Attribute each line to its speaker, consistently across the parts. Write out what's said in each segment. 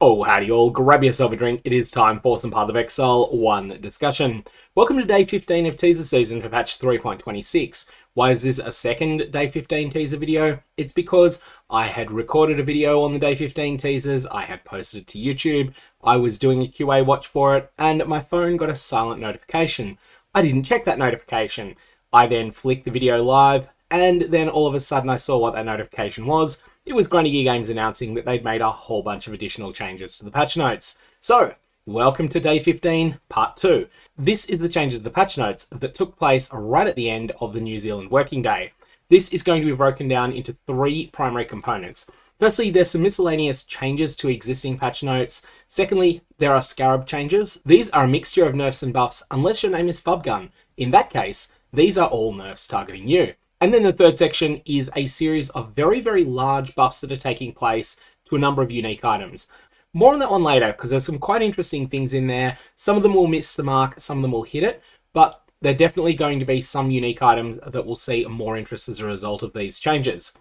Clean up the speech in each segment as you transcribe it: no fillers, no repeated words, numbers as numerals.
Speaker 1: Oh, howdy all, grab yourself a drink, it is time for some PathOfExile 1 discussion. Welcome to day 15 of teaser season for patch 3.26. Why is this a second day 15 teaser video? It's because I had recorded a video on the day 15 teasers, I had posted it to YouTube, I was doing a QA watch for it, and my phone got a silent notification. I didn't check that notification. I then flicked the video live, and then all of a sudden I saw what that notification was. It was Grundy Games announcing that they'd made a whole bunch of additional changes to the patch notes. So, welcome to day 15, part 2. This is the changes to the patch notes that took place right at the end of the New Zealand working day. This is going to be broken down into 3 primary components. Firstly, there's some miscellaneous changes to existing patch notes. Secondly, there are Scarab Changes. These are a mixture of nerfs and buffs unless your name is Fubgun. In that case, these are all nerfs targeting you. And then the third section is a series of very, very large buffs that are taking place to a number of unique items. More on that one later, because there's some quite interesting things in there. Some of them will miss the mark, some of them will hit it, but there are definitely going to be some unique items that will see more interest as a result of these changes.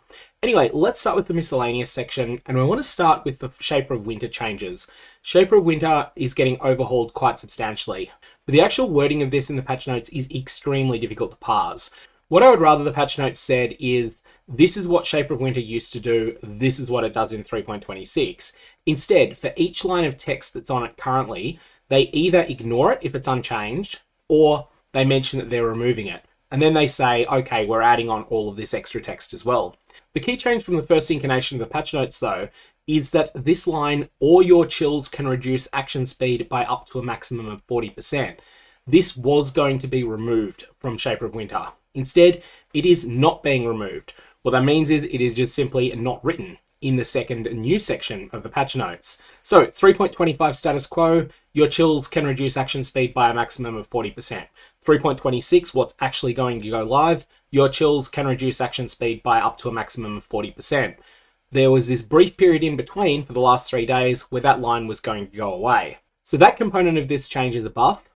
Speaker 1: Anyway, let's start with the miscellaneous section, and we want to start with the Shaper of Winter changes. Shaper of Winter is getting overhauled quite substantially, but the actual wording of this in the patch notes is extremely difficult to parse. What I would rather the patch notes said is, this is what Shaper of Winter used to do, this is what it does in 3.26. Instead, for each line of text that's on it currently, they either ignore it if it's unchanged, or they mention that they're removing it. And then they say, okay, we're adding on all of this extra text as well. The key change from the first incarnation of the patch notes, though, is that this line, or your chills can reduce action speed by up to a maximum of 40%. This was going to be removed from Shaper of Winter. Instead, it is not being removed. What that means is it is just simply not written in the second new section of the patch notes. So 3.25 status quo, your chills can reduce action speed by a maximum of 40%. 3.26, what's actually going to go live, your chills can reduce action speed by up to a maximum of 40%. There was this brief period in between for the last 3 days where that line was going to go away. So that component of this change is a buff.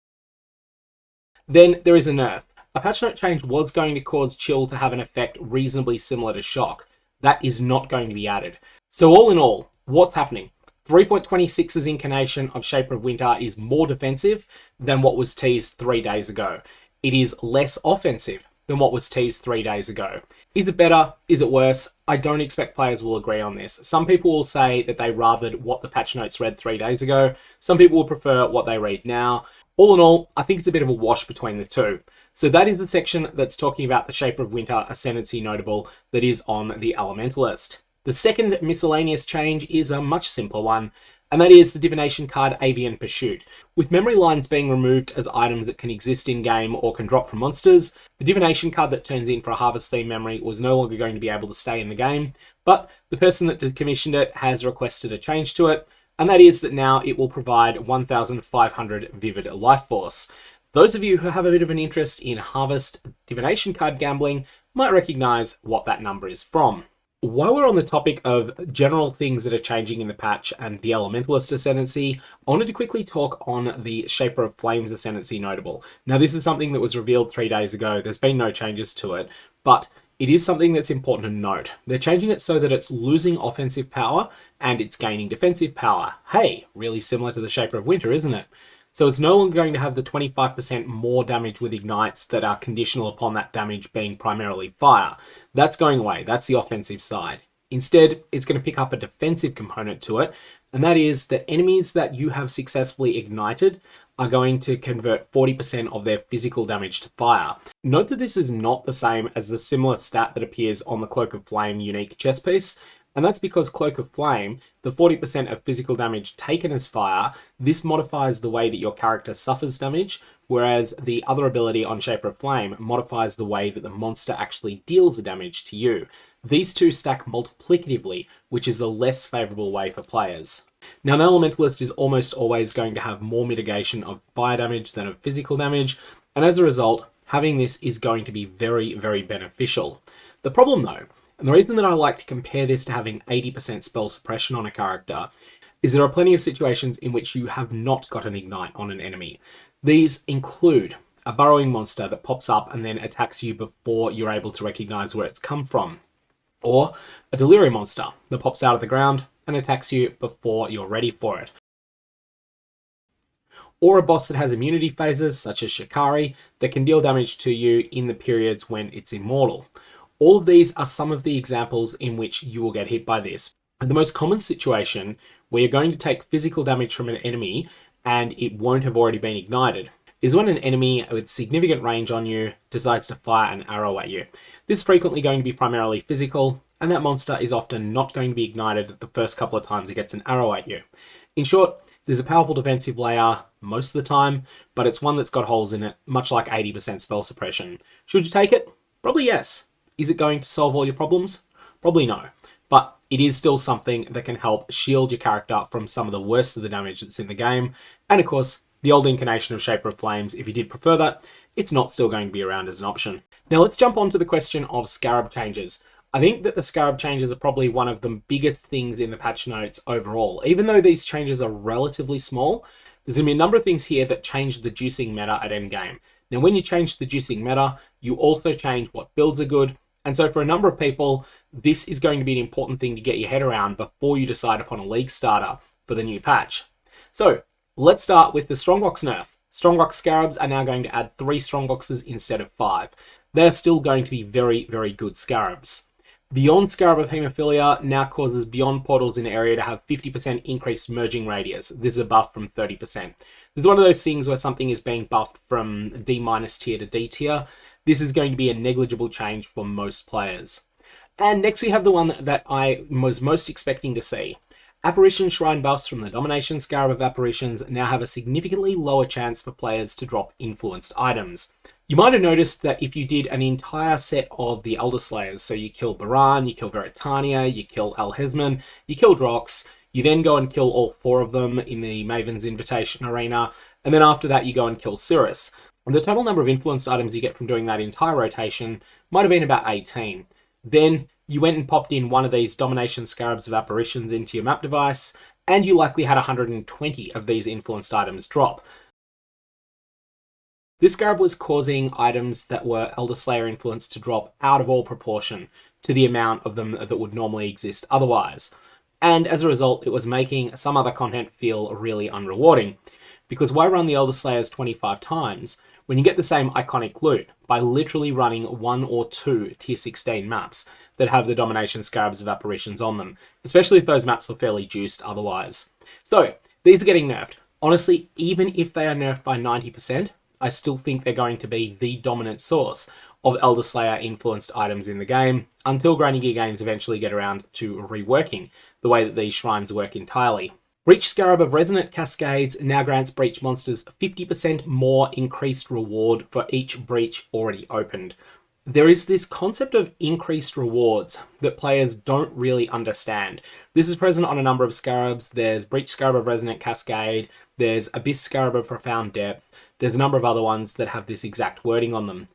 Speaker 1: Then there is a nerf. A patch note change was going to cause chill to have an effect reasonably similar to shock. That is not going to be added. So all in all, what's happening? 3.26's incarnation of Shaper of Winter is more defensive than what was teased 3 days ago. It is less offensive than what was teased 3 days ago. Is it better? Is it worse? I don't expect players will agree on this. Some people will say that they rathered what the patch notes read 3 days ago. Some people will prefer what they read now. All in all, I think it's a bit of a wash between the two. So that is the section that's talking about the Shaper of Winter Ascendancy notable that is on the Elementalist. The second miscellaneous change is a much simpler one, and that is the divination card Avian Pursuit. With memory lines being removed as items that can exist in-game or can drop from monsters, the divination card that turns in for a harvest theme memory was no longer going to be able to stay in the game, but the person that commissioned it has requested a change to it, and that is that now it will provide 1,500 Vivid Life Force. Those of you who have a bit of an interest in Harvest divination card gambling might recognize what that number is from. While we're on the topic of general things that are changing in the patch and the Elementalist Ascendancy, I wanted to quickly talk on the Shaper of Flames Ascendancy notable. Now, this is something that was revealed 3 days ago. There's been no changes to it, but it is something that's important to note. They're changing it so that it's losing offensive power and it's gaining defensive power. Hey, really similar to the Shaper of Winter, isn't it? So it's no longer going to have the 25% more damage with ignites that are conditional upon that damage being primarily fire. That's going away. That's the offensive side. Instead, it's going to pick up a defensive component to it, and that is that enemies that you have successfully ignited are going to convert 40% of their physical damage to fire. Note that this is not the same as the similar stat that appears on the Cloak of Flame unique chest piece, and that's because Cloak of Flame, the 40% of physical damage taken as fire, this modifies the way that your character suffers damage, whereas the other ability on Shaper of Flame modifies the way that the monster actually deals the damage to you. These two stack multiplicatively, which is a less favourable way for players. Now, an Elementalist is almost always going to have more mitigation of fire damage than of physical damage, and as a result, having this is going to be very, very beneficial. The problem though, and the reason that I like to compare this to having 80% spell suppression on a character, is there are plenty of situations in which you have not got an ignite on an enemy. These include a burrowing monster that pops up and then attacks you before you're able to recognize where it's come from, or a delirium monster that pops out of the ground and attacks you before you're ready for it. Or a boss that has immunity phases, such as Shikari, that can deal damage to you in the periods when it's immortal. All of these are some of the examples in which you will get hit by this. And the most common situation where you're going to take physical damage from an enemy and it won't have already been ignited is when an enemy with significant range on you decides to fire an arrow at you. This is frequently going to be primarily physical, and that monster is often not going to be ignited the first couple of times it gets an arrow at you. In short, there's a powerful defensive layer most of the time, but it's one that's got holes in it, much like 80% spell suppression. Should you take it? Probably yes. Is it going to solve all your problems? Probably no. But it is still something that can help shield your character from some of the worst of the damage that's in the game. And of course, the old incarnation of Shaper of Flames, if you did prefer that, it's not still going to be around as an option. Now let's jump on to the question of Scarab Changes. I think that the Scarab Changes are probably one of the biggest things in the patch notes overall. Even though these changes are relatively small, there's going to be a number of things here that change the juicing meta at endgame. Now when you change the juicing meta, you also change what builds are good. And so for a number of people, this is going to be an important thing to get your head around before you decide upon a league starter for the new patch. So let's start with the Strongbox nerf. Strongbox Scarabs are now going to add 3 Strongboxes instead of 5. They're still going to be very, very good Scarabs. Beyond Scarab of Hemophilia now causes Beyond portals in area to have 50% increased merging radius. This is a buff from 30%. This is one of those things where something is being buffed from D- tier to D tier. This is going to be a negligible change for most players. And next we have the one that I was most expecting to see. Apparition Shrine buffs from the Domination Scarab of Apparitions now have a significantly lower chance for players to drop influenced items. You might have noticed that if you did an entire set of the Elder Slayers, so you kill Baran, you kill Veritania, you kill Alhesman, you kill Drox, you then go and kill all 4 of them in the Maven's Invitation Arena, and then after that you go and kill Cirrus. And the total number of influenced items you get from doing that entire rotation might have been about 18. Then you went and popped in one of these Domination Scarabs of Apparitions into your map device, and you likely had 120 of these influenced items drop. This Scarab was causing items that were Elder Slayer influenced to drop out of all proportion to the amount of them that would normally exist otherwise. And as a result, it was making some other content feel really unrewarding. Because why run the Elder Slayers 25 times when you get the same iconic loot by literally running 1 or 2 tier 16 maps that have the Domination Scarabs of Apparitions on them, especially if those maps were fairly juiced otherwise. So, these are getting nerfed. Honestly, even if they are nerfed by 90%, I still think they're going to be the dominant source of Elder Slayer influenced items in the game until Granny Gear Games eventually get around to reworking the way that these shrines work entirely. Breach Scarab of Resonant Cascades now grants Breach monsters 50% more increased reward for each breach already opened. There is this concept of increased rewards that players don't really understand. This is present on a number of Scarabs. There's Breach Scarab of Resonant Cascade, there's Abyss Scarab of Profound Depth, there's a number of other ones that have this exact wording on them.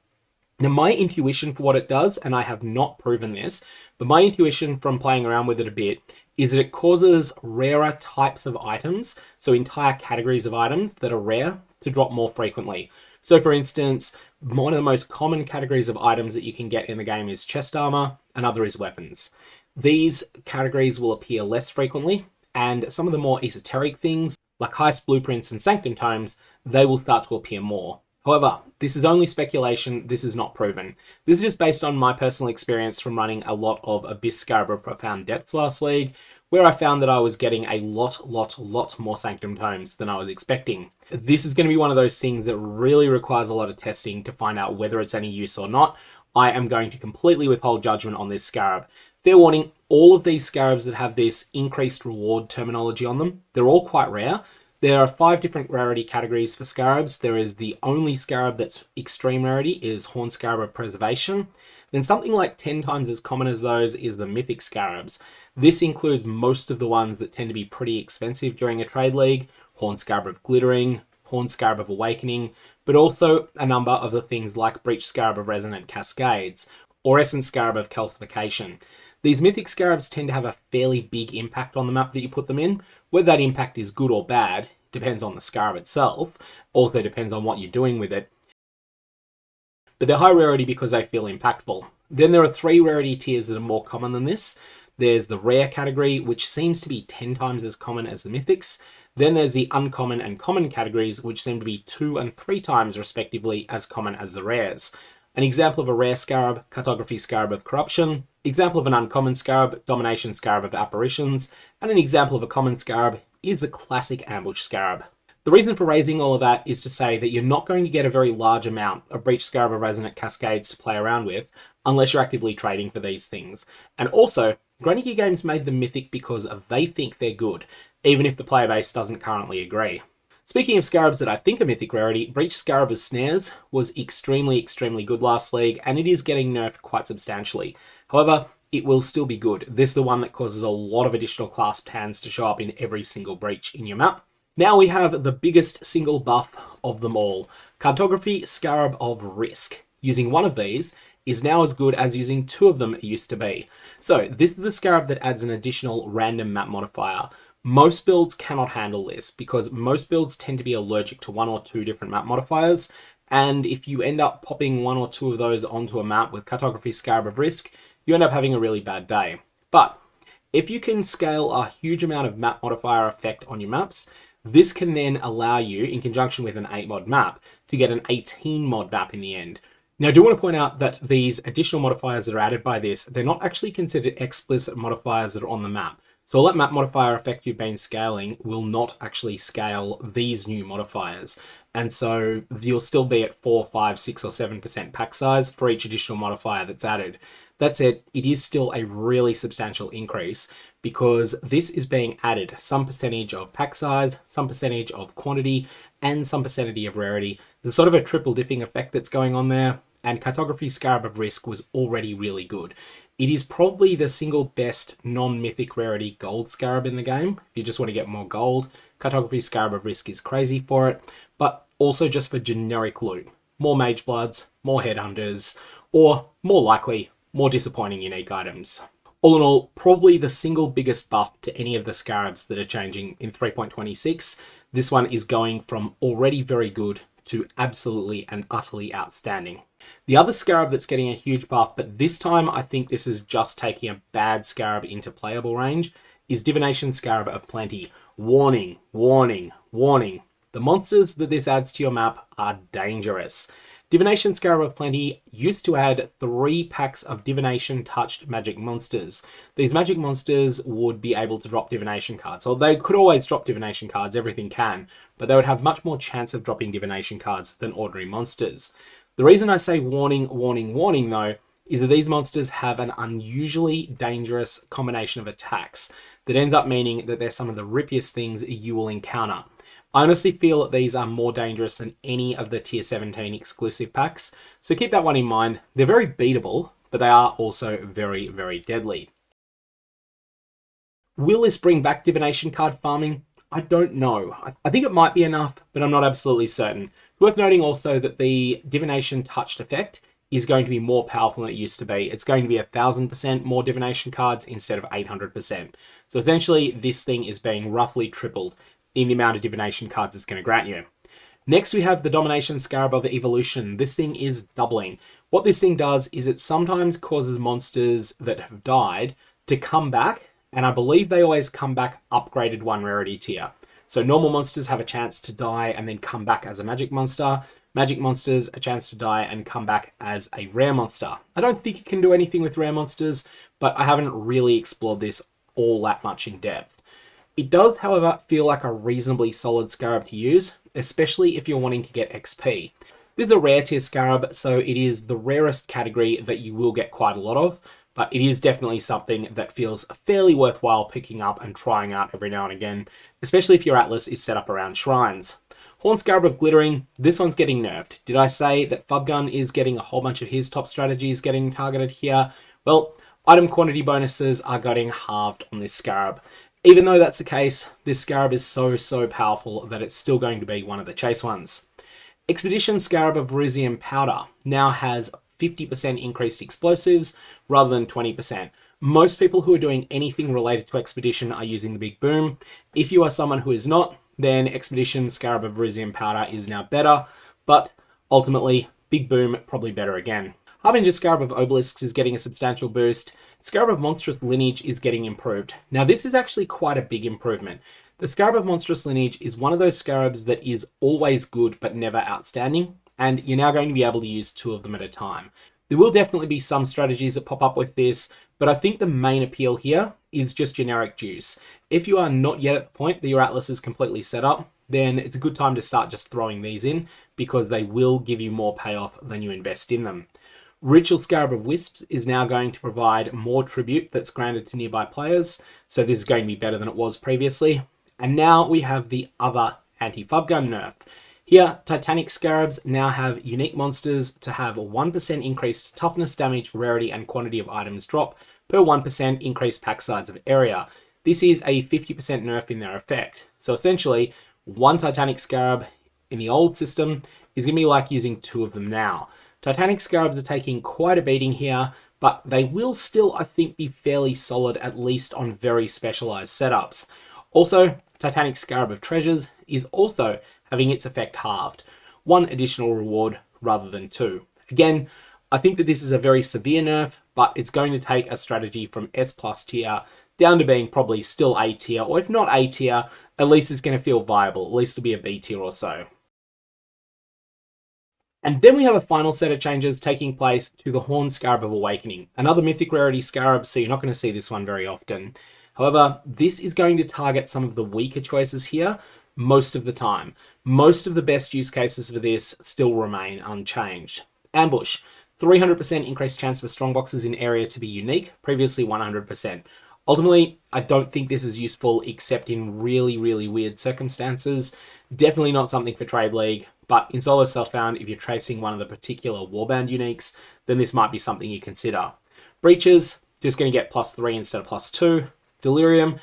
Speaker 1: Now my intuition for what it does, and I have not proven this, but my intuition from playing around with it a bit is that it causes rarer types of items, so entire categories of items that are rare, to drop more frequently. So for instance, one of the most common categories of items that you can get in the game is chest armor, another is weapons. These categories will appear less frequently, and some of the more esoteric things, like heist blueprints and sanctum tomes, they will start to appear more. However, this is only speculation, this is not proven. This is just based on my personal experience from running a lot of Abyss Scarab of Profound Depths last league, where I found that I was getting a lot more Sanctum Tomes than I was expecting. This is going to be one of those things that really requires a lot of testing to find out whether it's any use or not. I am going to completely withhold judgment on this Scarab. Fair warning, all of these Scarabs that have this increased reward terminology on them, they're all quite rare. There are 5 different rarity categories for Scarabs. There is the only Scarab that's extreme rarity is Horn Scarab of Preservation. Then something like 10 times as common as those is the Mythic Scarabs. This includes most of the ones that tend to be pretty expensive during a trade league. Horn Scarab of Glittering, Horn Scarab of Awakening, but also a number of the things like Breach Scarab of Resonant Cascades, or Essence Scarab of Calcification. These Mythic Scarabs tend to have a fairly big impact on the map that you put them in. Whether that impact is good or bad depends on the Scarab itself, also depends on what you're doing with it. But they're high rarity because they feel impactful. Then there are 3 rarity tiers that are more common than this. There's the rare category, which seems to be 10 times as common as the mythics. Then there's the uncommon and common categories, which seem to be 2 and 3 times respectively as common as the rares. An example of a rare scarab, Cartography Scarab of Corruption. Example of an uncommon scarab, Domination Scarab of Apparitions. And an example of a common scarab is the classic Ambush Scarab. The reason for raising all of that is to say that you're not going to get a very large amount of Breach Scarab of Resonant Cascades to play around with unless you're actively trading for these things. And also, Granny Gear Games made them mythic because they think they're good, even if the player base doesn't currently agree. Speaking of scarabs that I think are mythic rarity, Breach Scarab of Snares was extremely good last league, and it is getting nerfed quite substantially. However, it will still be good. This is the one that causes a lot of additional clasped hands to show up in every single breach in your map. Now we have the biggest single buff of them all, Cartography Scarab of Risk. Using one of these is now as good as using 2 of them used to be. So this is the scarab that adds an additional random map modifier. Most builds cannot handle this because most builds tend to be allergic to 1 or 2 different map modifiers, and if you end up popping 1 or 2 of those onto a map with Cartography Scarab of Risk, you end up having a really bad day. But if you can scale a huge amount of map modifier effect on your maps, this can then allow you, in conjunction with an 8 mod map, to get an 18 mod map in the end. Now I do want to point out that these additional modifiers that are added by this, they're not actually considered explicit modifiers that are on the map. So all that map modifier effect you've been scaling will not actually scale these new modifiers. And so you'll still be at 4, 5, 6 or 7% pack size for each additional modifier that's added. That said, it is still a really substantial increase because this is being added some percentage of pack size, some percentage of quantity, and some percentage of rarity. There's sort of a triple dipping effect that's going on there, and Cartography Scarab of Risk was already really good. It is probably the single best non-mythic rarity gold scarab in the game. If you just want to get more gold, Cartography Scarab of Risk is crazy for it, but also just for generic loot. More Mage Bloods, more Headhunters, or more likely, more disappointing unique items. All in all, probably the single biggest buff to any of the scarabs that are changing in 3.26. This one is going from already very good to absolutely and utterly outstanding. The other scarab that's getting a huge buff, but this time I think this is just taking a bad scarab into playable range, is Divination Scarab of Plenty. Warning, warning, warning. The monsters that this adds to your map are dangerous. Divination Scarab of Plenty used to add 3 packs of Divination touched magic monsters. These magic monsters would be able to drop Divination cards. So they could always drop Divination cards, everything can, but they would have much more chance of dropping Divination cards than ordinary monsters. The reason I say warning, warning, warning though, is that these monsters have an unusually dangerous combination of attacks that ends up meaning that they're some of the rippiest things you will encounter. I honestly feel that these are more dangerous than any of the tier 17 exclusive packs, so keep that one in mind. They're very beatable, but they are also very, very deadly. Will this bring back Divination card farming? I don't know. I think it might be enough, but I'm not absolutely certain. It's worth noting also that the Divination touched effect is going to be more powerful than it used to be. It's going to be 1,000% more Divination cards instead of 800%. So essentially, this thing is being roughly tripled in the amount of Divination cards it's going to grant you. Next, we have the Domination Scarab of Evolution. This thing is doubling. What this thing does is it sometimes causes monsters that have died to come back, and I believe they always come back upgraded 1 rarity tier. So normal monsters have a chance to die and then come back as a magic monster. Magic monsters a chance to die and come back as a rare monster. I don't think it can do anything with rare monsters, but I haven't really explored this all that much in depth. It does, however, feel like a reasonably solid scarab to use, especially if you're wanting to get XP. This is a rare tier scarab, so it is the rarest category that you will get quite a lot of, but it is definitely something that feels fairly worthwhile picking up and trying out every now and again, especially if your atlas is set up around shrines. Horn Scarab of Glittering, this one's getting nerfed. Did I say that Fubgun is getting a whole bunch of his top strategies getting targeted here? Well, item quantity bonuses are getting halved on this scarab. Even though that's the case, this scarab is so powerful that it's still going to be one of the chase ones. Expedition Scarab of Risk Powder now has 50% increased explosives rather than 20%. Most people who are doing anything related to Expedition are using the Big Boom. If you are someone who is not, then Expedition Scarab of Risk Powder is now better, but ultimately, Big Boom probably better again. Harbinger Scarab of Obelisks is getting a substantial boost. Scarab of Monstrous Lineage is getting improved. Now this is actually quite a big improvement. The Scarab of Monstrous Lineage is one of those scarabs that is always good but never outstanding, and you're now going to be able to use 2 of them at a time. There will definitely be some strategies that pop up with this, but I think the main appeal here is just generic juice. If you are not yet at the point that your Atlas is completely set up, then it's a good time to start just throwing these in, because they will give you more payoff than you invest in them. Ritual Scarab of Wisps is now going to provide more tribute that's granted to nearby players, so this is going to be better than it was previously. And now we have the other anti-Fubgun nerf. Here, Titanic Scarabs now have unique monsters to have a 1% increased toughness, damage, rarity, and quantity of items drop per 1% increased pack size of area. This is a 50% nerf in their effect. So essentially, 1 Titanic Scarab in the old system is going to be like using 2 of them now. Titanic Scarabs are taking quite a beating here, but they will still, I think, be fairly solid, at least on very specialized setups. Also, Titanic Scarab of Treasures is also having its effect halved. 1 additional reward rather than 2. Again, I think that this is a very severe nerf, but it's going to take a strategy from S+ tier down to being probably still A tier, or if not A tier, at least it's going to feel viable. At least it'll be a B tier or so. And then we have a final set of changes taking place to the Horned Scarab of Awakening. Another mythic rarity scarab, so you're not going to see this one very often. However, this is going to target some of the weaker choices here most of the time. Most of the best use cases for this still remain unchanged. Ambush. 300% increased chance for strongboxes in area to be unique, previously 100%. Ultimately, I don't think this is useful except in really, really weird circumstances. Definitely not something for Trade League, but in solo self-found, if you're tracing one of the particular warband uniques, then this might be something you consider. Breaches, just going to get +3 instead of +2. Delirium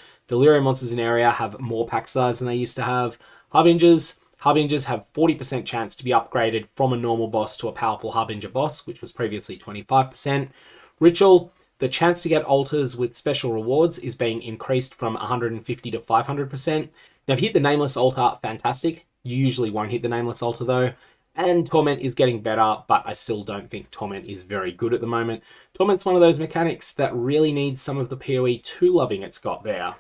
Speaker 1: monsters in area have more pack size than they used to have. Harbingers have 40% chance to be upgraded from a normal boss to a powerful Harbinger boss, which was previously 25%. Ritual, the chance to get altars with special rewards is being increased from 150 to 500%. Now, if you hit the Nameless altar, fantastic. You usually won't hit the Nameless altar though. And Torment is getting better, but I still don't think Torment is very good at the moment. Torment's one of those mechanics that really needs some of the PoE 2 loving it's got there.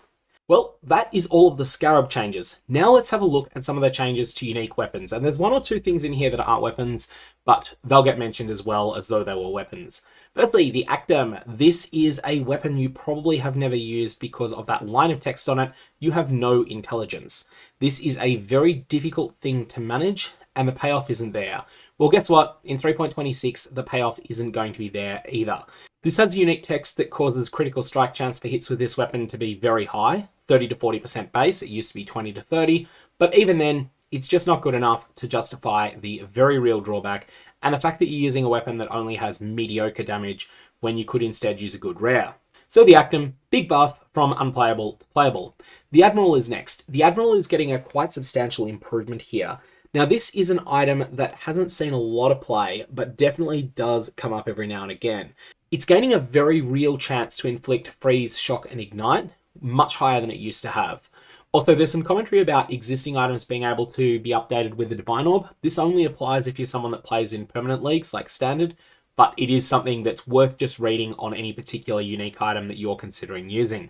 Speaker 1: Well, that is all of the Scarab changes. Now let's have a look at some of the changes to unique weapons. And there's 1 or 2 things in here that aren't weapons, but they'll get mentioned as well as though they were weapons. Firstly, the Actum. This is a weapon you probably have never used because of that line of text on it. You have no intelligence. This is a very difficult thing to manage, and the payoff isn't there. Well, guess what? In 3.26, the payoff isn't going to be there either. This has unique text that causes critical strike chance for hits with this weapon to be very high, 30 to 40% base. It used to be 20 to 30, but even then, it's just not good enough to justify the very real drawback and the fact that you're using a weapon that only has mediocre damage when you could instead use a good rare. So the Actum, big buff from unplayable to playable. The Admiral is next. The Admiral is getting a quite substantial improvement here. Now, this is an item that hasn't seen a lot of play, but definitely does come up every now and again. It's gaining a very real chance to inflict freeze, shock, and ignite, much higher than it used to have. Also, there's some commentary about existing items being able to be updated with the Divine Orb. This only applies if you're someone that plays in permanent leagues like Standard, but it is something that's worth just reading on any particular unique item that you're considering using.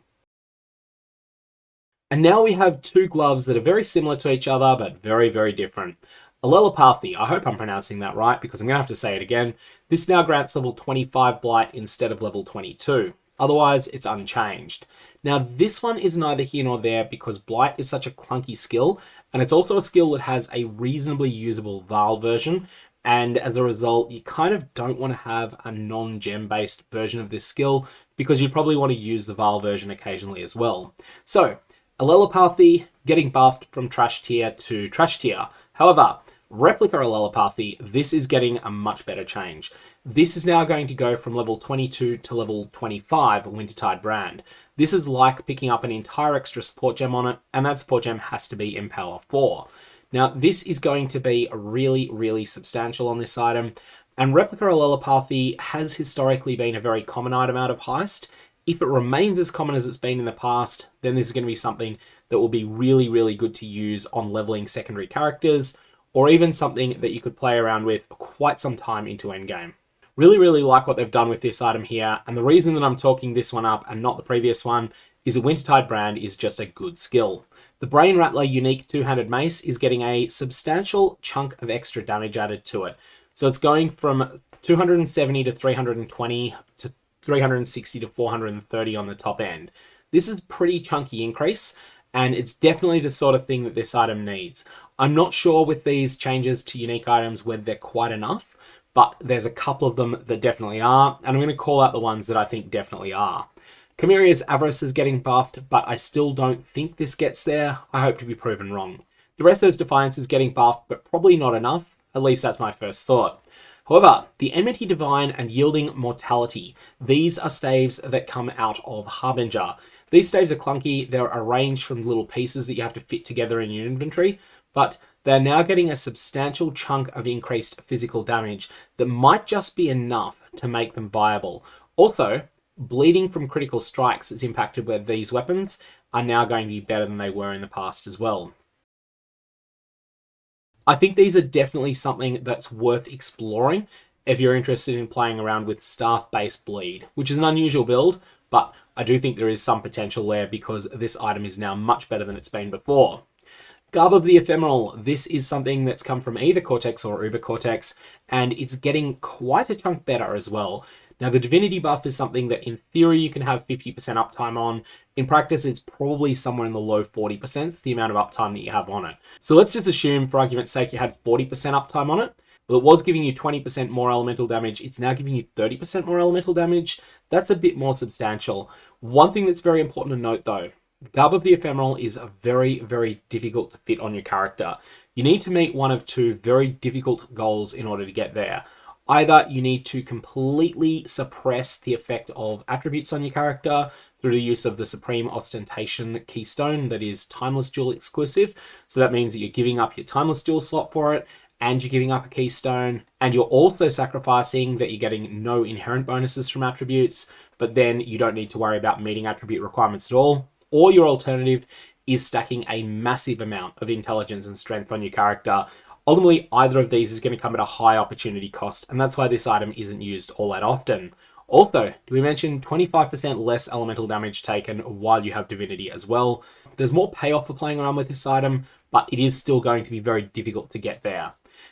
Speaker 1: And now we have 2 gloves that are very similar to each other, but very, very different. Allelopathy, I hope I'm pronouncing that right because I'm going to have to say it again. This now grants level 25 Blight instead of level 22. Otherwise, it's unchanged. Now, this one is neither here nor there because Blight is such a clunky skill, and it's also a skill that has a reasonably usable Vaal version, and as a result, you kind of don't want to have a non-gem based version of this skill because you'd probably want to use the Vaal version occasionally as well. So, Allelopathy getting buffed from trash tier to trash tier. However, Replica Allelopathy, this is getting a much better change. This is now going to go from level 22 to level 25 Wintertide brand. This is like picking up an entire extra support gem on it, and that support gem has to be Empower 4. Now, this is going to be really, really substantial on this item, and Replica Allelopathy has historically been a very common item out of Heist. If it remains as common as it's been in the past, then this is going to be something that will be really, really good to use on leveling secondary characters, or even something that you could play around with quite some time into endgame. Really like what they've done with this item here, and the reason that I'm talking this one up and not the previous one is a Wintertide brand is just a good skill. The Brain Rattler unique two-handed mace is getting a substantial chunk of extra damage added to it. So it's going from 270 to 320 to 360 to 430 on the top end. This is a pretty chunky increase, and it's definitely the sort of thing that this item needs. I'm not sure with these changes to unique items whether they're quite enough, but there's a couple of them that definitely are, and I'm going to call out the ones that I think definitely are. Chimeria's Avarice is getting buffed, but I still don't think this gets there. I hope to be proven wrong. Duresso's Defiance is getting buffed, but probably not enough. At least that's my first thought. However, the Enmity Divine and Yielding Mortality, these are staves that come out of Harbinger. These staves are clunky, they're arranged from little pieces that you have to fit together in your inventory, but they're now getting a substantial chunk of increased physical damage that might just be enough to make them viable. Also, bleeding from critical strikes that's impacted with these weapons are now going to be better than they were in the past as well. I think these are definitely something that's worth exploring if you're interested in playing around with staff-based bleed, which is an unusual build, but I do think there is some potential there because this item is now much better than it's been before. Garb of the Ephemeral, this is something that's come from either Cortex or Uber Cortex, and it's getting quite a chunk better as well. Now, the Divinity buff is something that in theory you can have 50% uptime on. In practice, it's probably somewhere in the low 40%, the amount of uptime that you have on it. So let's just assume, for argument's sake, you had 40% uptime on it. Well, it was giving you 20% more elemental damage. It's now giving you 30% more elemental damage. That's a bit more substantial. One thing that's very important to note, though, the Garb of the Ephemeral is very difficult to fit on your character. You need to meet one of two very difficult goals in order to get there. Either you need to completely suppress the effect of attributes on your character through the use of the Supreme Ostentation Keystone that is Timeless Duel exclusive. So that means that you're giving up your Timeless Duel slot for it, and you're giving up a Keystone, and you're also sacrificing that you're getting no inherent bonuses from attributes, but then you don't need to worry about meeting attribute requirements at all. Or your alternative is stacking a massive amount of intelligence and strength on your character. Ultimately, either of these is going to come at a high opportunity cost, and that's why this item isn't used all that often. Also, do we mention 25% less elemental damage taken while you have Divinity as well? There's more payoff for playing around with this item, but it is still going to be very difficult to get there.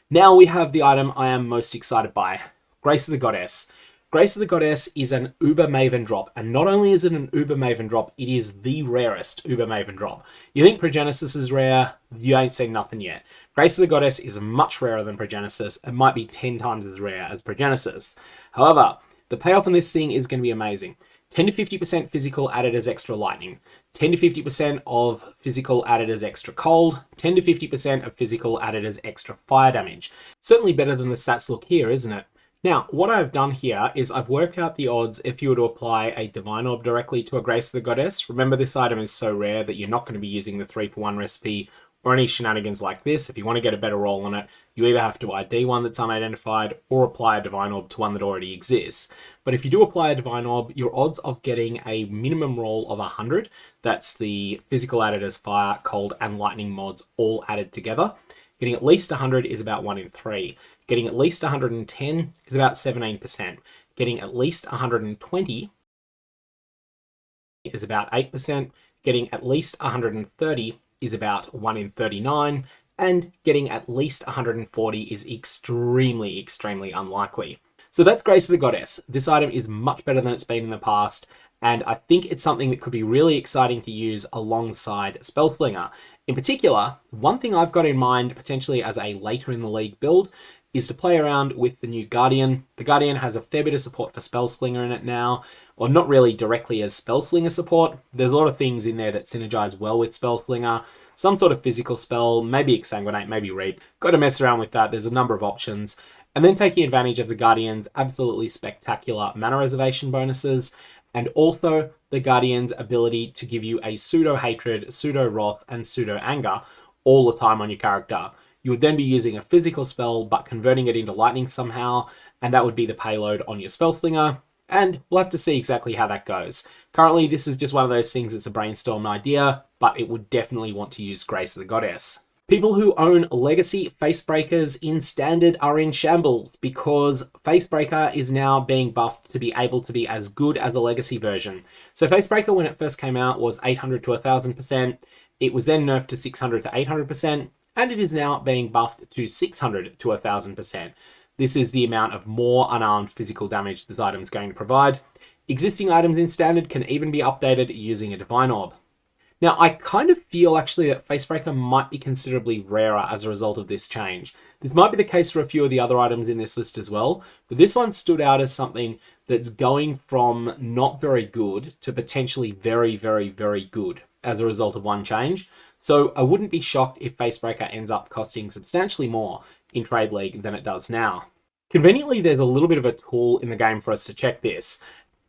Speaker 1: Now we have the item I am most excited by, Grace of the Goddess. Grace of the Goddess is an Uber Maven drop, and not only is it an Uber Maven drop, it is the rarest Uber Maven drop. You think Progenesis is rare, you ain't seen nothing yet. Grace of the Goddess is much rarer than Progenesis, and might be 10 times as rare as Progenesis. However, the payoff on this thing is going to be amazing. 10 to 50% physical added as extra lightning, 10 to 50% of physical added as extra cold, 10 to 50% of physical added as extra fire damage. Certainly better than the stats look here, isn't it? Now, what I've done here is I've worked out the odds if you were to apply a Divine Orb directly to a Grace of the Goddess. Remember, this item is so rare that you're not going to be using the 3-for-1 recipe or any shenanigans like this. If you want to get a better roll on it, you either have to ID one that's unidentified or apply a Divine Orb to one that already exists. But if you do apply a Divine Orb, your odds of getting a minimum roll of 100, that's the physical added as fire, cold, and lightning mods all added together, getting at least 100 is about 1 in 3. Getting at least 110 is about 17%. Getting at least 120 is about 8%. Getting at least 130 is about 1 in 39. And getting at least 140 is extremely unlikely. So that's Grace of the Goddess. This item is much better than it's been in the past, and I think it's something that could be really exciting to use alongside Spellslinger. In particular, one thing I've got in mind potentially as a later in the league build is to play around with the new Guardian. The Guardian has a fair bit of support for Spellslinger in it now, or not really directly as Spellslinger support. There's a lot of things in there that synergize well with Spellslinger. Some sort of physical spell, maybe Exsanguinate, maybe Reap. Got to mess around with that, there's a number of options. And then taking advantage of the Guardian's absolutely spectacular mana reservation bonuses, and also the Guardian's ability to give you a pseudo-hatred, pseudo-wrath, and pseudo-anger all the time on your character. You would then be using a physical spell, but converting it into lightning somehow, and that would be the payload on your Spellslinger, and we'll have to see exactly how that goes. Currently, this is just one of those things that's a brainstorm idea, but it would definitely want to use Grace of the Goddess. People who own Legacy Facebreakers in Standard are in shambles because Facebreaker is now being buffed to be able to be as good as a Legacy version. So Facebreaker, when it first came out, was 800 to 1000%. It was then nerfed to 600 to 800%, and it is now being buffed to 600 to 1000%. This is the amount of more unarmed physical damage this item is going to provide. Existing items in Standard can even be updated using a Divine Orb. Now, I kind of feel actually that Facebreaker might be considerably rarer as a result of this change. This might be the case for a few of the other items in this list as well, but this one stood out as something that's going from not very good to potentially very, very, very good as a result of one change. So I wouldn't be shocked if Facebreaker ends up costing substantially more in Trade League than it does now. Conveniently, there's a little bit of a tool in the game for us to check this.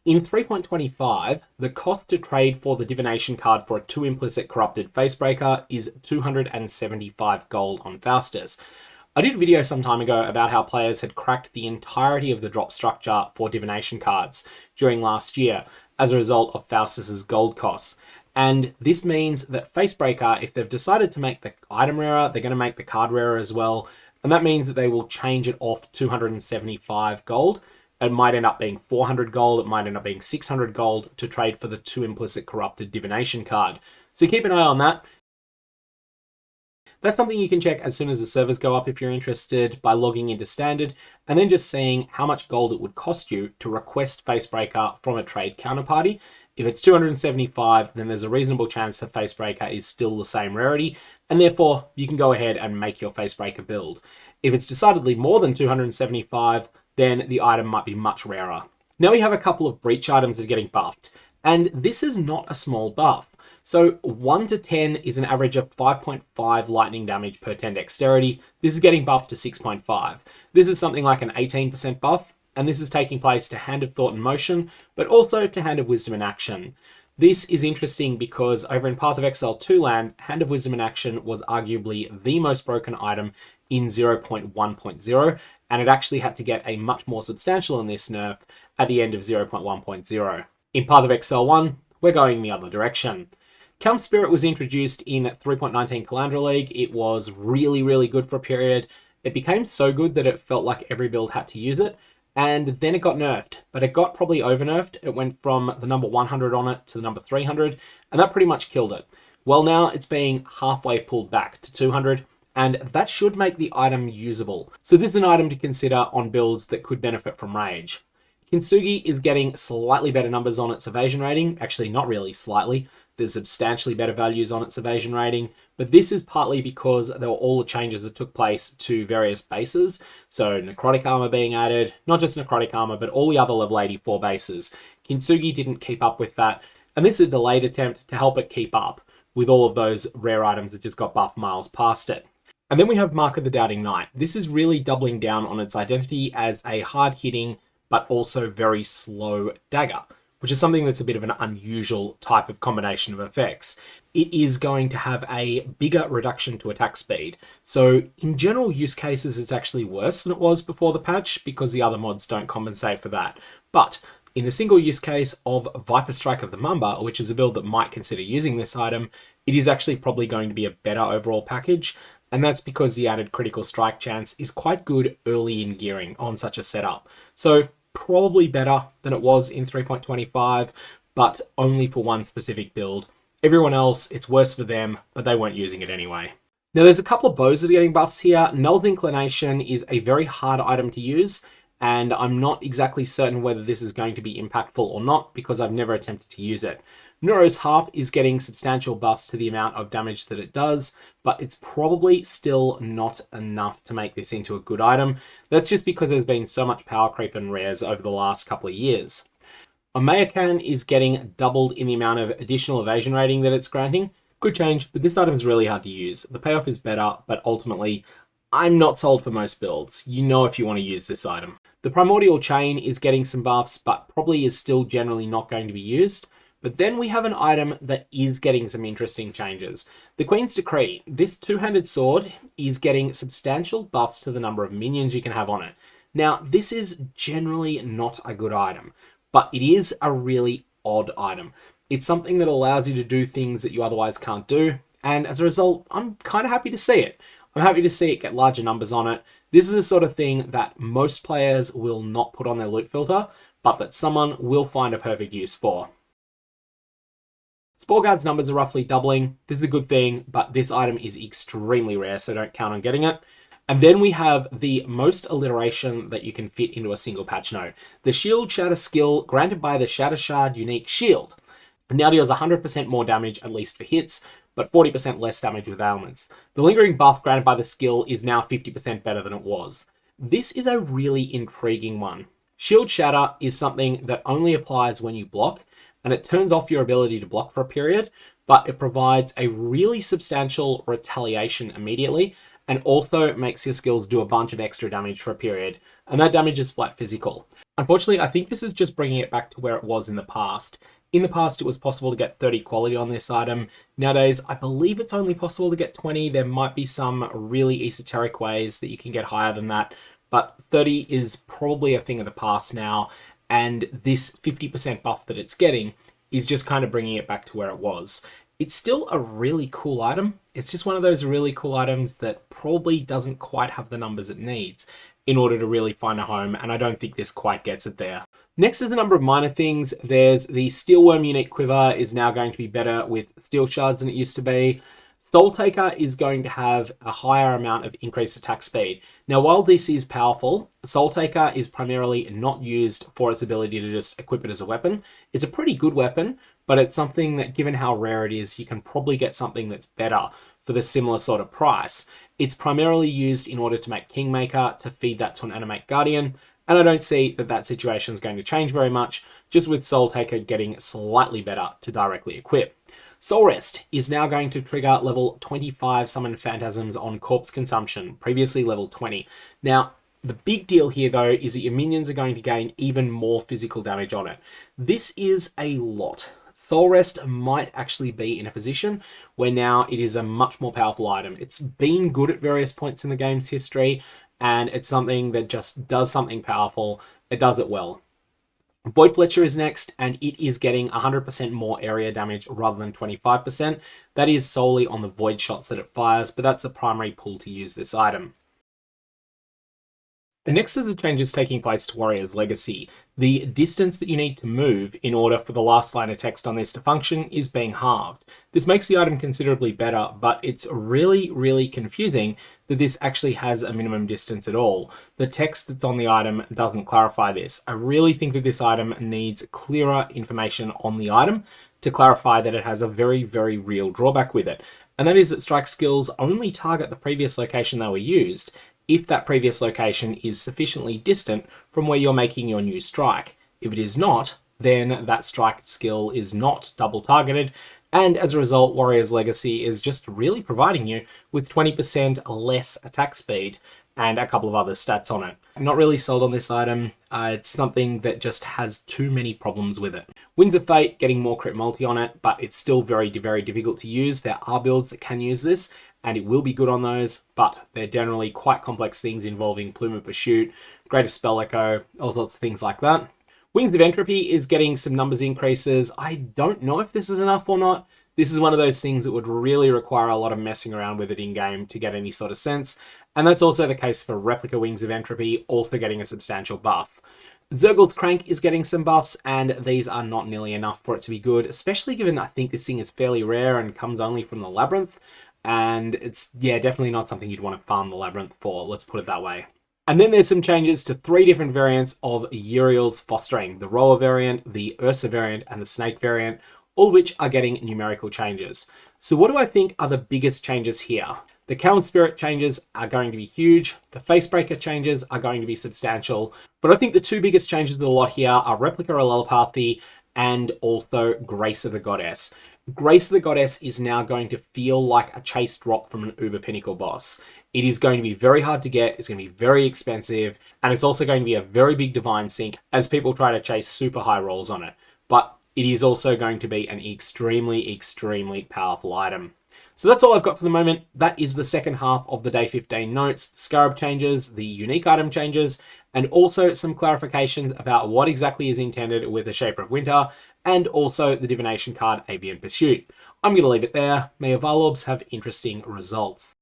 Speaker 1: In 3.25, the cost to trade for the Divination card for a 2 implicit corrupted Facebreaker is 275 gold on Faustus. I did a video some time ago about how players had cracked the entirety of the drop structure for Divination cards during last year as a result of Faustus's gold costs. And this means that Facebreaker, if they've decided to make the item rarer, they're going to make the card rarer as well. And that means that they will change it off 275 gold. It might end up being 400 gold, it might end up being 600 gold to trade for the 2 implicit corrupted Divination card. So keep an eye on that. That's something you can check as soon as the servers go up if you're interested by logging into Standard and then just seeing how much gold it would cost you to request Facebreaker from a trade counterparty. If it's 275, then there's a reasonable chance that Facebreaker is still the same rarity, and therefore you can go ahead and make your Facebreaker build. If it's decidedly more than 275, then the item might be much rarer. Now we have a couple of breach items that are getting buffed, and this is not a small buff. So 1 to 10 is an average of 5.5 lightning damage per 10 dexterity. This is getting buffed to 6.5. This is something like an 18% buff, and this is taking place to Hand of Thought and Motion, but also to Hand of Wisdom and Action. This is interesting because over in PathOfExile 2 land, Hand of Wisdom and Action was arguably the most broken item in 0.1.0, and it actually had to get a much more substantial in this nerf at the end of 0.1.0. In PathOfExile 1, we're going the other direction. Kaom Spirit was introduced in 3.19 Calandra League. It was really, really good for a period. It became so good that it felt like every build had to use it, and then it got nerfed, but it got probably over-nerfed. It went from the number 100 on it to the number 300, and that pretty much killed it. Well, now it's being halfway pulled back to 200, and that should make the item usable. So this is an item to consider on builds that could benefit from Rage. Kintsugi is getting slightly better numbers on its evasion rating, actually not really slightly, there's substantially better values on its evasion rating, but this is partly because there were all the changes that took place to various bases. So necrotic armor being added, not just necrotic armor, but all the other level 84 bases. Kintsugi didn't keep up with that, and this is a delayed attempt to help it keep up with all of those rare items that just got buffed miles past it. And then we have Mark of the Doubting Knight. This is really doubling down on its identity as a hard-hitting, but also very slow dagger, which is something that's a bit of an unusual type of combination of effects. It is going to have a bigger reduction to attack speed. So in general use cases, it's actually worse than it was before the patch because the other mods don't compensate for that. But in the single use case of Viper Strike of the Mamba, which is a build that might consider using this item, it is actually probably going to be a better overall package. And that's because the added critical strike chance is quite good early in gearing on such a setup. So probably better than it was in 3.25, but only for one specific build. Everyone else, it's worse for them, but they weren't using it anyway. Now there's a couple of bows that are getting buffs here. Null's Inclination is a very hard item to use, and I'm not exactly certain whether this is going to be impactful or not because I've never attempted to use it. Neuro's Harp is getting substantial buffs to the amount of damage that it does, but it's probably still not enough to make this into a good item. That's just because there's been so much power creep and rares over the last couple of years. Omeyakan is getting doubled in the amount of additional evasion rating that it's granting. Good change, but this item is really hard to use. The payoff is better, but ultimately, I'm not sold for most builds. You know if you want to use this item. The Primordial Chain is getting some buffs, but probably is still generally not going to be used. But then we have an item that is getting some interesting changes. The Queen's Decree. This two-handed sword is getting substantial buffs to the number of minions you can have on it. Now, this is generally not a good item, but it is a really odd item. It's something that allows you to do things that you otherwise can't do, and as a result, I'm kind of happy to see it. I'm happy to see it get larger numbers on it. This is the sort of thing that most players will not put on their loot filter, but that someone will find a perfect use for. Spore Guard's numbers are roughly doubling. This is a good thing, but this item is extremely rare, so don't count on getting it. And then we have the most alliteration that you can fit into a single patch note. The Shield Shatter skill granted by the Shatter Shard unique shield. It now deals 100% more damage, at least for hits, but 40% less damage with ailments. The lingering buff granted by the skill is now 50% better than it was. This is a really intriguing one. Shield Shatter is something that only applies when you block, and it turns off your ability to block for a period, but it provides a really substantial retaliation immediately, and also makes your skills do a bunch of extra damage for a period, and that damage is flat physical. Unfortunately, I think this is just bringing it back to where it was in the past. In the past, it was possible to get 30 quality on this item. Nowadays, I believe it's only possible to get 20. There might be some really esoteric ways that you can get higher than that, but 30 is probably a thing of the past now, and this 50% buff that it's getting is just kind of bringing it back to where it was. It's still a really cool item. It's just one of those really cool items that probably doesn't quite have the numbers it needs in order to really find a home, and I don't think this quite gets it there. Next is a number of minor things. There's the Steelworm unique quiver is now going to be better with steel shards than it used to be. Soul Taker is going to have a higher amount of increased attack speed. Now, while this is powerful, Soul Taker is primarily not used for its ability to just equip it as a weapon. It's a pretty good weapon, but it's something that, given how rare it is, you can probably get something that's better for the similar sort of price. It's primarily used in order to make Kingmaker, to feed that to an Animate Guardian, and I don't see that that situation is going to change very much, just with Soul Taker getting slightly better to directly equip. Soulwrest is now going to trigger level 25 Summoned Phantasms on Corpse Consumption, previously level 20. Now, the big deal here, though, is that your minions are going to gain even more physical damage on it. This is a lot. Soulwrest might actually be in a position where now it is a much more powerful item. It's been good at various points in the game's history, and it's something that just does something powerful. It does it well. Void Fletcher is next, and it is getting 100% more area damage rather than 25%. That is solely on the void shots that it fires, but that's the primary pool to use this item. The next is the changes taking place to Warrior's Legacy. The distance that you need to move in order for the last line of text on this to function is being halved. This makes the item considerably better, but it's really, really confusing that this actually has a minimum distance at all. The text that's on the item doesn't clarify this. I really think that this item needs clearer information on the item to clarify that it has a very, very real drawback with it. And that is that strike skills only target the previous location they were used, if that previous location is sufficiently distant from where you're making your new strike. If it is not, then that strike skill is not double targeted, and as a result, Warrior's Legacy is just really providing you with 20% less attack speed and a couple of other stats on it. I'm not really sold on this item. It's something that just has too many problems with it. Winds of Fate getting more crit multi on it, but it's still very, very difficult to use. There are builds that can use this, and it will be good on those, but they're generally quite complex things involving Uber Pursuit, Greater Spell Echo, all sorts of things like that. Wings of Entropy is getting some numbers increases. I don't know if this is enough or not. This is one of those things that would really require a lot of messing around with it in-game to get any sort of sense. And that's also the case for Replica Wings of Entropy, also getting a substantial buff. Zergle's Crank is getting some buffs, and these are not nearly enough for it to be good, especially given I think this thing is fairly rare and comes only from the Labyrinth. And it's, yeah, definitely not something you'd want to farm the Labyrinth for, let's put it that way. And then there's some changes to 3 different variants of Uriel's Fostering, the Roa variant, the Ursa variant, and the Snake variant, all of which are getting numerical changes. So what do I think are the biggest changes here? The Kaom Spirit changes are going to be huge, the Facebreaker changes are going to be substantial, but I think the 2 biggest changes of the lot here are Replica Allelopathy and also Grace of the Goddess. Grace of the Goddess is now going to feel like a chase drop from an Uber Pinnacle boss. It is going to be very hard to get, it's going to be very expensive, and it's also going to be a very big divine sink as people try to chase super high rolls on it. But it is also going to be an extremely, extremely powerful item. So that's all I've got for the moment. That is the second half of the Day 15 notes, the Scarab changes, the unique item changes, and also some clarifications about what exactly is intended with the Shaper of Winter, and also the divination card Avian Pursuit. I'm going to leave it there. May your Valorbs have interesting results.